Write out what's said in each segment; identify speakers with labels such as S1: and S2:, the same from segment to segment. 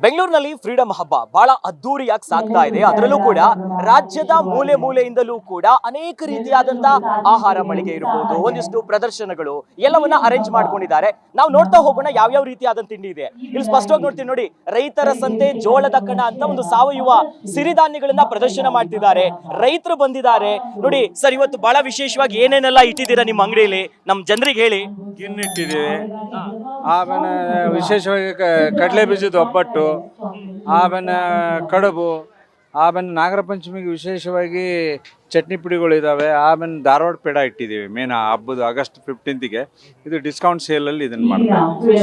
S1: ಬೆಂಗಳೂರಿನಲ್ಲಿ ಫ್ರೀಡಂ ಹಬ್ಬ ಬಹಳ ಅದ್ದೂರಿಯಾಗಿ ಸಾಗ್ತಾ ಇದೆ. ಅದರಲ್ಲೂ ಕೂಡ ರಾಜ್ಯದ ಮೂಲೆ ಮೂಲೆಯಿಂದಲೂ ಕೂಡ ಅನೇಕ ರೀತಿಯಾದಂತ ಆಹಾರ ಮಳಿಗೆ ಇರಬಹುದು, ಒಂದಿಷ್ಟು ಪ್ರದರ್ಶನಗಳು ಎಲ್ಲವನ್ನ ಅರೇಂಜ್ ಮಾಡ್ಕೊಂಡಿದ್ದಾರೆ. ನಾವು ನೋಡ್ತಾ ಹೋಗೋಣ ಯಾವ್ಯಾವ ರೀತಿಯಾದ ತಿಂಡಿ ಇದೆ. ಇಲ್ಲಿ ಸ್ಪಷ್ಟವಾಗಿ ನೋಡ್ತೀವಿ ನೋಡಿ, ರೈತರ ಸಂತೆ ಜೋಳದ ಕಣ ಅಂತ ಒಂದು ಸಾವಯವ ಸಿರಿಧಾನ್ಯಗಳನ್ನ ಪ್ರದರ್ಶನ ಮಾಡ್ತಿದ್ದಾರೆ. ರೈತರು ಬಂದಿದ್ದಾರೆ ನೋಡಿ. ಸರ್, ಇವತ್ತು ಬಹಳ ವಿಶೇಷವಾಗಿ ಏನೇನೆಲ್ಲ ಇಟ್ಟಿದ್ದೀರಾ ನಿಮ್ಮ ಅಂಗಡಿಯಲ್ಲಿ, ನಮ್ ಜನರಿಗೆ ಹೇಳಿ.
S2: ಇಟ್ಟಿದ್ದೀವಿ, ಆಮೇಲೆ ವಿಶೇಷವಾಗಿ ಕಡಲೆ ಬೀಜದ ಒಬ್ಬಟ್ಟು, ಆಮೇಲೆ ಕಡುಬು, ಆಮೇಲೆ ನಾಗರ ಪಂಚಮಿಗೆ ವಿಶೇಷವಾಗಿ ಚಟ್ನಿ ಪುಡಿಗಳು ಇದ್ದಾವೆ. ಆಮೇಲೆ ಧಾರವಾಡ ಪೇಡ ಇಟ್ಟಿದ್ದೀವಿ. ಮೇನ್ ಹಬ್ಬದ ಆಗಸ್ಟ್ 15ಗೆ ಇದು ಡಿಸ್ಕೌಂಟ್ ಸೇಲಲ್ಲಿ ಇದನ್ನು ಮಾಡ್ತೀವಿ.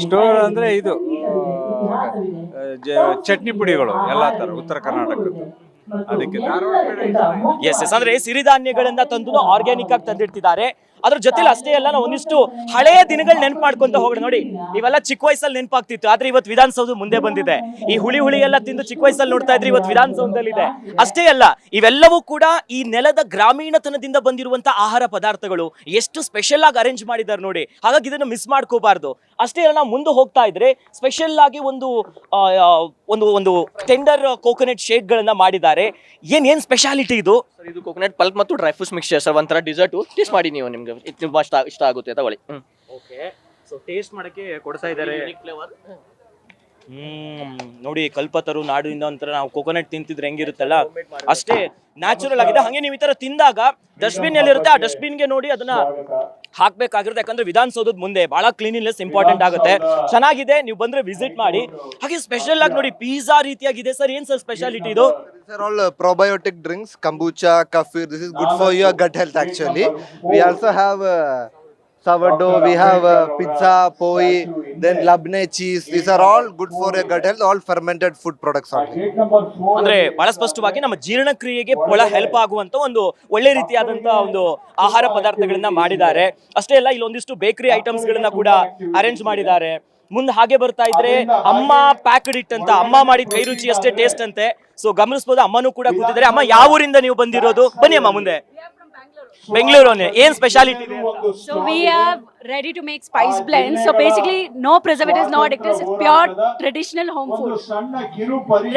S2: ಸ್ಟೋರ್ ಅಂದರೆ ಇದು ಚಟ್ನಿ ಪುಡಿಗಳು ಎಲ್ಲ ಥರ ಉತ್ತರ ಕರ್ನಾಟಕದ್ದು. ಅದಕ್ಕೆ
S1: ಎಸ್ ಅಂದ್ರೆ ಸಿರಿಧಾನ್ಯಗಳನ್ನ ತಂದು ಆರ್ಗ್ಯಾನಿಕ್ ಆಗಿ ತಂದಿಡ್ತಿದ್ದಾರೆ. ಅದ್ರ ಜೊತೆಲಿ ಅಷ್ಟೇ ಅಲ್ಲ, ನಾವು ಒಂದಿಷ್ಟು ಹಳೆಯ ದಿನಗಳು ನೆನಪು ಮಾಡ್ಕೊಂತ ಹೋಗೋಣ. ನೋಡಿ, ಇವೆಲ್ಲ ಚಿಕ್ಕ ವಯಸ್ಸಲ್ಲಿ ನೆನಪಾಗ್ತಿತ್ತು, ಆದ್ರೆ ಇವತ್ತು ವಿಧಾನಸೌಧ ಮುಂದೆ ಬಂದಿದೆ. ಈ ಹುಳಿ ಎಲ್ಲ ತಿಂದು ಚಿಕ್ಕ ವಯಸ್ಸಲ್ಲಿ ನೋಡ್ತಾ ಇದ್ರೆ ಇವತ್ತು ವಿಧಾನಸೌಧದಲ್ಲಿ ಇದೆ. ಅಷ್ಟೇ ಅಲ್ಲ, ಇವೆಲ್ಲವೂ ಕೂಡ ಈ ನೆಲದ ಗ್ರಾಮೀಣತನದಿಂದ ಬಂದಿರುವಂತ ಆಹಾರ ಪದಾರ್ಥಗಳು ಎಷ್ಟು ಸ್ಪೆಷಲ್ ಆಗಿ ಅರೇಂಜ್ ಮಾಡಿದ್ದಾರೆ ನೋಡಿ. ಹಾಗಾಗಿ ಇದನ್ನು ಮಿಸ್ ಮಾಡ್ಕೋಬಾರ್ದು. ಅಷ್ಟೇ ಅಲ್ಲ, ನಾವು ಮುಂದೆ ಹೋಗ್ತಾ ಇದ್ರೆ ಸ್ಪೆಷಲ್ ಆಗಿ ಒಂದು ಒಂದು ಟೆಂಡರ್ ಕೋಕೋನಟ್ ಶೇಕ್ ಗಳನ್ನ ಮಾಡಿದ್ದಾರೆ. ಏನ್ ಸ್ಪೆಷಾಲಿಟಿ ಇದು?
S3: ಇದು ಕೋಕೋನಟ್ ಪಲ್ಪ್ ಮತ್ತು ಡ್ರೈ ಫ್ರೂಟ್ಸ್ ಮಿಕ್ಸ್ಚರ್ ಸರ್, ಒಂಥರ ಡಿಸರ್ಟ್. ಟೇಸ್ಟ್ ಮಾಡಿ ನೀವು, ನಿಮ್ಗೆ ಇಷ್ಟ ಆಗುತ್ತೆ, ತಗೊಳ್ಳಿ.
S1: ಓಕೆ, ಸೊ ಟೇಸ್ಟ್ ಮಾಡಕ್ಕೆ ಕೊಡ್ತಾ ಇದ್ದಾರೆ. ನೋಡಿ, ಕಲ್ಪತರು ನಾಡಿನಿಂದ ಒಂಥರ ನಾವು ಕೋಕೋನಟ್ ತಿಂತಿದ್ರೆ ಹೆಂಗಿರುತ್ತಲ್ಲ ಅಷ್ಟೇ ನ್ಯಾಚುರಲ್ ಆಗಿದೆ. ಹಂಗೆ ನೀವು ಈ ತರ ತಿಂದಾಗ ಡಸ್ಟ್ಬಿನ್ ಎಲ್ಲಿರುತ್ತೆ ಆ ಡಸ್ಟ್ಬಿನ್ಗೆ ನೋಡಿ ಅದನ್ನ ಹಾಕ್ಬೇಕಾಗಿರುತ್ತೆ. ಯಾಕಂದ್ರೆ ವಿಧಾನಸೌಧದ ಮುಂದೆ ಬಹಳ ಕ್ಲೀನಿನೆಸ್ ಇಂಪಾರ್ಟೆಂಟ್ ಆಗುತ್ತೆ. ಚೆನ್ನಾಗಿದೆ, ನೀವು ಬಂದ್ರೆ ವಿಸಿಟ್ ಮಾಡಿ. ಹಾಗೆ ಸ್ಪೆಷಲ್ ಆಗಿ ನೋಡಿ, ಪಿಜ್ಜಾ ರೀತಿಯಾಗಿದೆ. ಸರ್, ಏನ್ ಸರ್ ಸ್ಪೆಷಾಲಿಟಿ ಇದು?
S4: These are all probiotic drinks, kombucha, kefir. This is good for your gut health actually. We also have sourdough, we have pizza, poi, then labne cheese. These are all good for your gut health, all fermented food products only.
S1: ಅಂದ್ರೆ ಬಹಳ ಸ್ಪಷ್ಟವಾಗಿ ನಮ್ಮ ಜೀರ್ಣಕ್ರಿಯೆಗೆ ಬಹಳ help ಆಗುವಂತ ಒಂದು ಒಳ್ಳೆ ರೀತಿಯಾದಂತ ಒಂದು ಆಹಾರ ಪದಾರ್ಥಗಳನ್ನ ಮಾಡಿದ್ದಾರೆ. ಅಷ್ಟೇ ಅಲ್ಲ, ಇಲ್ಲೊಂದಿಷ್ಟು ಬೇಕರಿ ಐಟಮ್ಸ್ ಗಳನ್ನ ಕೂಡ ಅರೇಂಜ್ ಮಾಡಿದ್ದಾರೆ. ಮುಂದೆ ಹಾಗೆ ಬರ್ತಾ ಇದ್ರೆ ಅಮ್ಮ ಪ್ಯಾಕ್ಡ್ ಇಟ್ ಅಂತ, ಅಮ್ಮ ಮಾಡಿದ ಕೈ ರುಚಿ ಅಷ್ಟೇ ಟೇಸ್ಟ್ ಅಂತೆ. ಸೊ ಗಮನಿಸಬಹುದು, ಅಮ್ಮನೂ ಕೂಡ ಕೂತಿದ್ದಾರೆ. ಅಮ್ಮ, ಯಾವ ಊರಿಂದ ನೀವು ಬಂದಿರೋದು? ಬನ್ನಿ ಅಮ್ಮ ಮುಂದೆ. ಬೆಂಗಳೂರು. ಏನ್ ಸ್ಪೆಷಾಲಿಟಿ ಇದೆ?
S5: So we are ready to make spice blends. So basically no preservatives, no additives. It's pure traditional home food.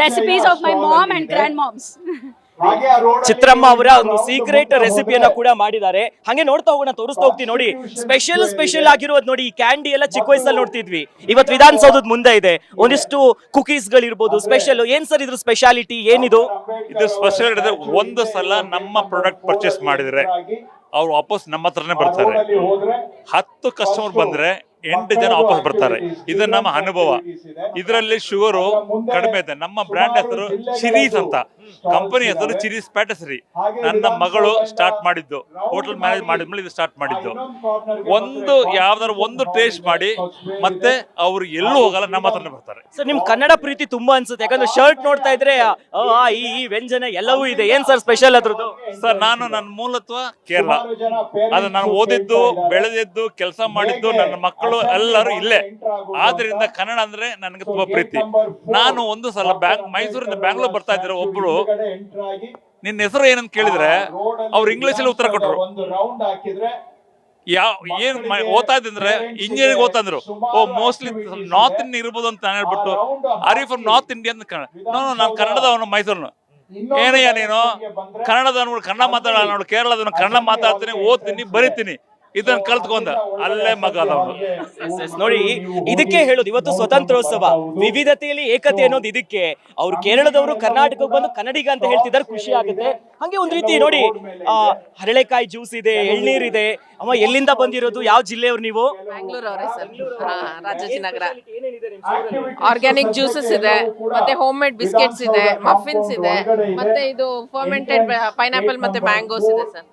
S5: Recipes of my mom and grandmoms.
S1: ಚಿತ್ರಮ್ಮ ಅವರ ಒಂದು ಸೀಕ್ರೆಟ್ ರೆಸಿಪಿಯನ್ನ ಕೂಡ ಮಾಡಿದ್ದಾರೆ. ಹಂಗೆ ನೋಡ್ತಾ ಹೋಗೋಣ, ತೋರಿಸ್ತಾ ಹೋಗ್ತೀವಿ ನೋಡಿ. ಸ್ಪೆಷಲ್ ಆಗಿರೋದು ನೋಡಿ, ಈ ಕ್ಯಾಂಡಿ ಎಲ್ಲ ಚಿಕ್ಕ ವಯಸ್ಸಲ್ಲಿ ನೋಡ್ತಿದ್ವಿ, ಇವತ್ತು ವಿಧಾನಸೌಧದ ಮುಂದೆ ಇದೆ. ಒಂದಿಷ್ಟು ಕುಕೀಸ್ ಗಳಿರ್ಬೋದು. ಸ್ಪೆಷಲ್ ಏನ್ ಸರ್ ಇದ್ರ ಸ್ಪೆಷಾಲಿಟಿ ಏನಿದು?
S6: ಇದು ಸ್ಪೆಷಲ್ ಇದೆ. ಒಂದು ಸಲ ನಮ್ಮ ಪ್ರಾಡಕ್ಟ್ ಪರ್ಚೇಸ್ ಮಾಡಿದ್ರೆ ಅವ್ರು ವಾಪಸ್ ನಮ್ಮ ಹತ್ರನೇ ಬರ್ತಾರೆ. 10 ಕಸ್ಟಮರ್ ಬಂದ್ರೆ 8 ಜನ ವಾಪಸ್ ಬರ್ತಾರೆ. ಇದು ನಮ್ಮ ಅನುಭವ. ಇದರಲ್ಲಿ ಶುಗರು ಕಡಿಮೆ ಇದೆ. ನಮ್ಮ ಬ್ರ್ಯಾಂಡ್ ಹೆಸರು ಚಿರೀಸ್ ಅಂತ, ಕಂಪನಿ ಹೆಸರು ಚಿರೀಸ್ ಪ್ಯಾಟಿಸರಿ. ನನ್ನ ಮಗಳು ಸ್ಟಾರ್ಟ್ ಮಾಡಿದ್ದು, ಹೋಟೆಲ್ ಮ್ಯಾನೇಜ್ ಮಾಡಿದ್ಮೇಲೆ ಇದು ಸ್ಟಾರ್ಟ್ ಮಾಡಿದ್ದು. ಯಾವ್ದಾದ್ರು ಒಂದು ಟೇಸ್ಟ್ ಮಾಡಿ ಮತ್ತೆ ಅವ್ರು ಎಲ್ಲೂ ಹೋಗಲ್ಲ, ನಮ್ಮ ಹತ್ರನೇ ಬರ್ತಾರೆ.
S1: ಸರ್, ನಿಮ್ ಕನ್ನಡ ಪ್ರೀತಿ ತುಂಬಾ ಅನ್ಸುತ್ತೆ. ಯಾಕಂದ್ರೆ ಶರ್ಟ್ ನೋಡ್ತಾ ಇದ್ರೆ ಈ ವ್ಯಂಜನ ಎಲ್ಲವೂ ಇದೆ. ಏನ್ ಸರ್ ಸ್ಪೆಷಲ್ ಅದ್ರದ್ದು?
S6: ಸರ್, ನನ್ನ ಮೂಲತ್ವ ಕೇರಳ. ಅದು ನಾನು ಓದಿದ್ದು, ಬೆಳೆದಿದ್ದು, ಕೆಲಸ ಮಾಡಿದ್ದು, ನನ್ನ ಮಕ್ಕಳು ಎಲ್ಲರೂ ಇಲ್ಲೇ. ಆದ್ರಿಂದ ಕನ್ನಡ ಅಂದ್ರೆ ನನಗೆ ತುಂಬಾ ಪ್ರೀತಿ. ನಾನು ಒಂದು ಸಲ ಮೈಸೂರಿಂದ ಬ್ಯಾಂಗ್ಳೂರ್ ಬರ್ತಾ ಇದ್ರೆ ಒಬ್ರು ನಿನ್ನ ಹೆಸರು ಏನಂತ ಕೇಳಿದ್ರೆ ಅವ್ರು ಇಂಗ್ಲಿಷ್ ಅಲ್ಲಿ ಉತ್ತರ ಕೊಟ್ರು. ಏನ್ ಓದ್ತಾ ಇದ್ರೆ ಇಂಜಿನಿಯರಿಂಗ್ ಓದ್ತಾ ಇದ್ರು. ಮೋಸ್ಟ್ಲಿ ನಾರ್ತ್ ಇಂಡಿಯನ್ ಇರ್ಬೋದು ಅಂತ ನಾನು ಹೇಳ್ಬಿಟ್ಟು, are you from north India ಅಂತ. ನಾನು ಕನ್ನಡದವನು, ಮೈಸೂರಿನ. ಏನಯ್ಯ ನೀನು ಕನ್ನಡದವನು, ಕನ್ನಡ ಮಾತಾಡ ನೋಡು, ಕೇರಳದವನು ಕನ್ನಡ ಮಾತಾಡ್ತೀನಿ, ಓದ್ತೀನಿ, ಬರೀತೀನಿ. ಇದನ್ನ ಕಲ್ತ್ಕೊಂಡ ಅಲ್ಲೇ ಮಗ
S1: ನೋಡಿ. ಇದಕ್ಕೆ ಹೇಳೋದು ಇವತ್ತು ಸ್ವತಂತ್ರೋತ್ಸವ, ವಿವಿಧತೆಯಲ್ಲಿ ಏಕತೆ ಅನ್ನೋದು ಇದಕ್ಕೆ. ಅವ್ರು ಕೇರಳದವರು ಕರ್ನಾಟಕಕ್ಕೆ ಬಂದು ಕನ್ನಡಿಗ ಅಂತ ಹೇಳ್ತಿದ್ದಾರೆ, ಖುಷಿ ಆಗುತ್ತೆ. ಹಂಗೆ ಒಂದ್ ರೀತಿ ನೋಡಿ, ಹರಳೆಕಾಯಿ ಜ್ಯೂಸ್ ಇದೆ, ಎಳ್ನೀರ್ ಇದೆ. ಅಮ್ಮ, ಎಲ್ಲಿಂದ ಬಂದಿರೋದು, ಯಾವ ಜಿಲ್ಲೆಯವ್ರು ನೀವು?
S7: ಬ್ಯಾಂಗ್ಳೂರ್ ಅವರೇ ಸರ್, ರಾಜಾಜಿನಗರ. ಆರ್ಗ್ಯಾನಿಕ್ ಜ್ಯೂಸಸ್ ಇದೆ, ಮತ್ತೆ ಹೋಮ್ ಮೇಡ್ ಬಿಸ್ಕೆಟ್ಸ್ ಇದೆ, ಮಫಿನ್ಸ್ ಇದೆ, ಮತ್ತೆ ಇದು ಫರ್ಮೆಂಟೆಡ್ ಪೈನಾಪಲ್ ಮತ್ತೆ ಮ್ಯಾಂಗೋಸ್ ಇದೆ ಸರ್.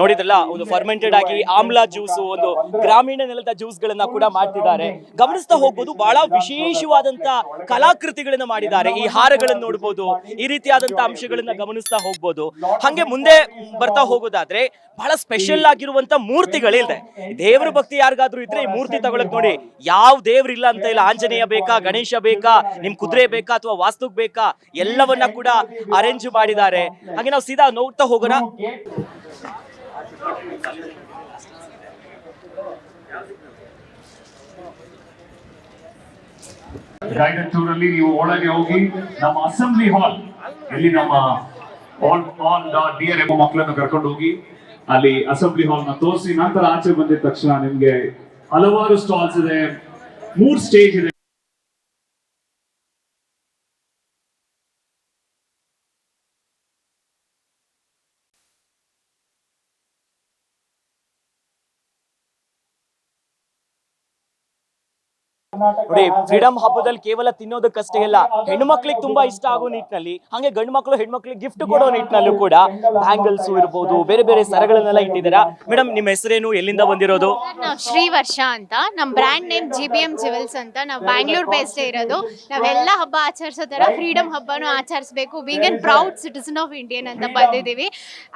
S1: ನೋಡಿದ್ರಲ್ಲ, ಒಂದು ಫರ್ಮೆಂಟೆಡ್ ಆಗಿ ಆಮ್ಲ ಜ್ಯೂಸ್, ಒಂದು ಗ್ರಾಮೀಣ ನೆಲದ ಜ್ಯೂಸ್ ಗಳನ್ನ ಕೂಡ ಮಾಡ್ತಿದ್ದಾರೆ. ಗಮನಿಸ್ತಾ ಹೋಗ್ಬೋದು, ಬಹಳ ವಿಶೇಷವಾದಂತ ಕಲಾಕೃತಿಗಳನ್ನ ಮಾಡಿದ್ದಾರೆ. ಈ ಹಾರಗಳನ್ನ ನೋಡ್ಬೋದು, ಈ ರೀತಿಯಾದಂತ ಅಂಶಗಳನ್ನ ಗಮನಿಸ್ತಾ ಹೋಗ್ಬೋದು. ಹಂಗೆ ಮುಂದೆ ಬರ್ತಾ ಹೋಗೋದಾದ್ರೆ ಬಹಳ ಸ್ಪೆಷಲ್ ಆಗಿರುವಂತ ಮೂರ್ತಿಗಳಿದೆ. ದೇವ್ರ ಭಕ್ತಿ ಯಾರಿಗಾದ್ರೂ ಇದ್ರೆ ಈ ಮೂರ್ತಿ ತಗೊಳಕ್ ನೋಡಿ, ಯಾವ ದೇವ್ರಿಲ್ಲ ಅಂತ ಇಲ್ಲ. ಆಂಜನೇಯ ಬೇಕಾ, ಗಣೇಶ ಬೇಕಾ, ನಿಮ್ ಕುದುರೆ ಬೇಕಾ, ಅಥವಾ ವಾಸ್ತುಕ್ ಬೇಕಾ, ಎಲ್ಲವನ್ನ ಕೂಡ ಅರೇಂಜ್ ಮಾಡಿದ್ದಾರೆ. ಹಾಗೆ ನಾವು ಸೀದಾ ನೋಡ್ತಾ ಹೋಗೋಣ.
S8: ಗೈಡೆಡ್ ಟೂರ್ ಅಲ್ಲಿ ನೀವು ಒಳಗೆ ಹೋಗಿ ನಮ್ಮ ಅಸೆಂಬ್ಲಿ ಹಾಲ್ ಇಲ್ಲಿ ನಮ್ಮ ಆಲ್ ಡಿಯರ್ ಎಂಬ ಮಕ್ಕಳನ್ನು ಕರ್ಕೊಂಡು ಹೋಗಿ ಅಲ್ಲಿ ಅಸೆಂಬ್ಲಿ ಹಾಲ್ ನ ತೋರಿಸಿ ನಂತರ ಆಚೆ ಬಂದಿದ ತಕ್ಷಣ ನಿಮ್ಗೆ ಹಲವಾರು ಸ್ಟಾಲ್ಸ್ ಇದೆ, 3 ಸ್ಟೇಜ್ ಇದೆ.
S1: ನೋಡಿ, ಫ್ರೀಡಮ್ ಹಬ್ಬದಲ್ಲಿ ಕೇವಲ ತಿನ್ನೋದಕ್ಕಷ್ಟೇ ಇಲ್ಲ, ಹೆಣ್ಣು ಮಕ್ಳಿಗೆ ತುಂಬಾ ಇಷ್ಟ ಆಗೋ ನಿಟ್ಟಿನಲ್ಲಿ, ಹಾಗೆ ಗಂಡು ಮಕ್ಕಳು ಹೆಣ್ಮಕ್ಳಿಗೆ ಗಿಫ್ಟ್ ಕೊಡೋ ನಿಟ್ಟಿನಲ್ಲೂ ಕೂಡ ಬ್ಯಾಂಗಲ್ಸ್ ಇರ್ಬೋದು, ಬೇರೆ ಬೇರೆ ಸರಗಳನ್ನೆಲ್ಲ ಇಟ್ಟಿದ್ದೀರಾ. ಮೇಡಮ್, ನಿಮ್ಮ ಹೆಸರೇನು, ಎಲ್ಲಿಂದ ಬಂದಿರೋದು?
S9: ನಾವು ಶ್ರೀವರ್ಷ ಅಂತ, ನಮ್ಮ ಬ್ರ್ಯಾಂಡ್ ನೇಮ್ GBM Jewels ಅಂತ. ನಾವು ಬ್ಯಾಂಗ್ಳೂರ್ ಬೇಸ್ಡ್ ಇರೋದು. ನಾವೆಲ್ಲ ಹಬ್ಬ ಆಚರಿಸೋ ಥರ ಫ್ರೀಡಮ್ ಹಬ್ಬನೂ ಆಚರಿಸಬೇಕು, being an proud citizen of Indian ಅಂತ ಬಂದಿದ್ದೀವಿ.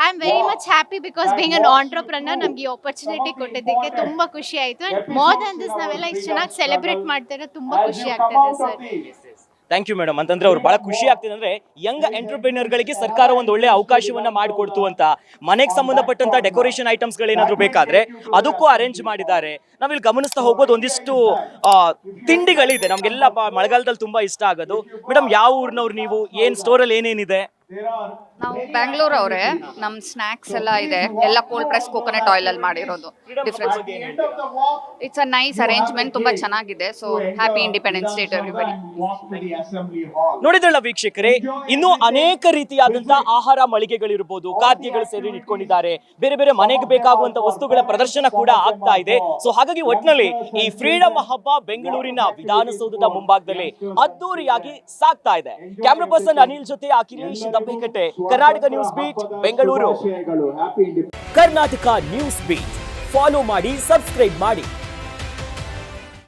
S9: I am very much happy because being an entrepreneur ನಮ್ಗೆ ಈ ಆಪರ್ಚುನಿಟಿ ಕೊಟ್ಟಿದ್ದಕ್ಕೆ ತುಂಬ ಖುಷಿ ಆಯಿತು. ಆ್ಯಂಡ್ ಮೋರ್ ದನ್ ದಿಸ್ ನಾವೆಲ್ಲ ಇಷ್ಟು ಚೆನ್ನಾಗಿ ಸೆಲೆಬ್ರೇಟ್ ಮಾಡ್ತಾರೆ, ತುಂಬ ಖುಷಿ ಆಗ್ತದೆ ಸರ್.
S1: Thank you madam. ಅಂತಂದ್ರೆ ಅವ್ರು ಬಹಳ ಖುಷಿ ಆಗ್ತಿದೆ ಅಂದ್ರೆ ಯಂಗ್ ಎಂಟರ್ಪ್ರಿನರ್ ಗಳಿಗೆ ಸರ್ಕಾರ ಒಂದು ಒಳ್ಳೆ ಅವಕಾಶವನ್ನ ಮಾಡಿಕೊಡ್ತು ಅಂತ. ಮನೆಗೆ ಸಂಬಂಧಪಟ್ಟಂತ ಡೆಕೋರೇಷನ್ ಐಟಮ್ಸ್ ಗಳೇನಾದ್ರೂ ಬೇಕಾದ್ರೆ ಅದಕ್ಕೂ ಅರೇಂಜ್ ಮಾಡಿದ್ದಾರೆ. ನಾವಿಲ್ಲಿ ಗಮನಿಸ್ತಾ ಹೋಗ್ಬೋದು, ಒಂದಿಷ್ಟು ತಿಂಡಿಗಳಿದೆ ನಮ್ಗೆಲ್ಲ ಮಳೆಗಾಲದಲ್ಲಿ ತುಂಬಾ ಇಷ್ಟ ಆಗೋದು. ಮೇಡಮ್, ಯಾವ ಊರಿನವ್ರು ನೀವು? ಏನ್ ಸ್ಟೋರ್ ಅಲ್ಲಿ ಏನೇನಿದೆ?
S10: ನಾವು ಬ್ಯಾಂಗ್ಳೂರ್ ಅವರೇ. ನಮ್ಮ ಸ್ನ್ಯಾಕ್ಸ್ ಎಲ್ಲ ಇದೆ, ಎಲ್ಲ ಕೋಲ್ಡ್ ಪ್ರೆಸ್ ಕೋಕೋನಟ್ ಆಯಿಲ್ ಅಲ್ಲಿ ಮಾಡಿರೋದು. Difference, it's a nice arrangement, ತುಂಬಾ ಚೆನ್ನಾಗಿದೆ. So happy independence day to everybody.
S1: ನೋಡಿದ್ರಲ್ಲ ವೀಕ್ಷಕರೇ, ಇನ್ನೂ ಅನೇಕ ರೀತಿಯಾದಂತಹ ಆಹಾರ ಮಳಿಗೆಗಳಿರ್ಬೋದು, ಖಾದ್ಯಗಳು ಸೇರಿ ಇಟ್ಕೊಂಡಿದ್ದಾರೆ. ಬೇರೆ ಬೇರೆ ಮನೆಗೆ ಬೇಕಾಗುವಂತ ವಸ್ತುಗಳ ಪ್ರದರ್ಶನ ಕೂಡ ಆಗ್ತಾ ಇದೆ. ಸೊ ಹಾಗಾಗಿ ಒಟ್ಟಿನಲ್ಲಿ ಈ ಫ್ರೀಡಮ್ ಹಬ್ಬ ಬೆಂಗಳೂರಿನ ವಿಧಾನಸೌಧದ ಮುಂಭಾಗದಲ್ಲಿ ಅದ್ದೂರಿಯಾಗಿ ಸಾಗ್ತಾ ಇದೆ. ಕ್ಯಾಮ್ರಾ ಪರ್ಸನ್ ಅನಿಲ್ ಜೊತೆ Akhilesh Dappekatte, Karnataka news beat, Bengaluru. Karnataka news beat follow ಮಾಡಿ, ಸಬ್ಸ್ಕ್ರೈಬ್ ಮಾಡಿ.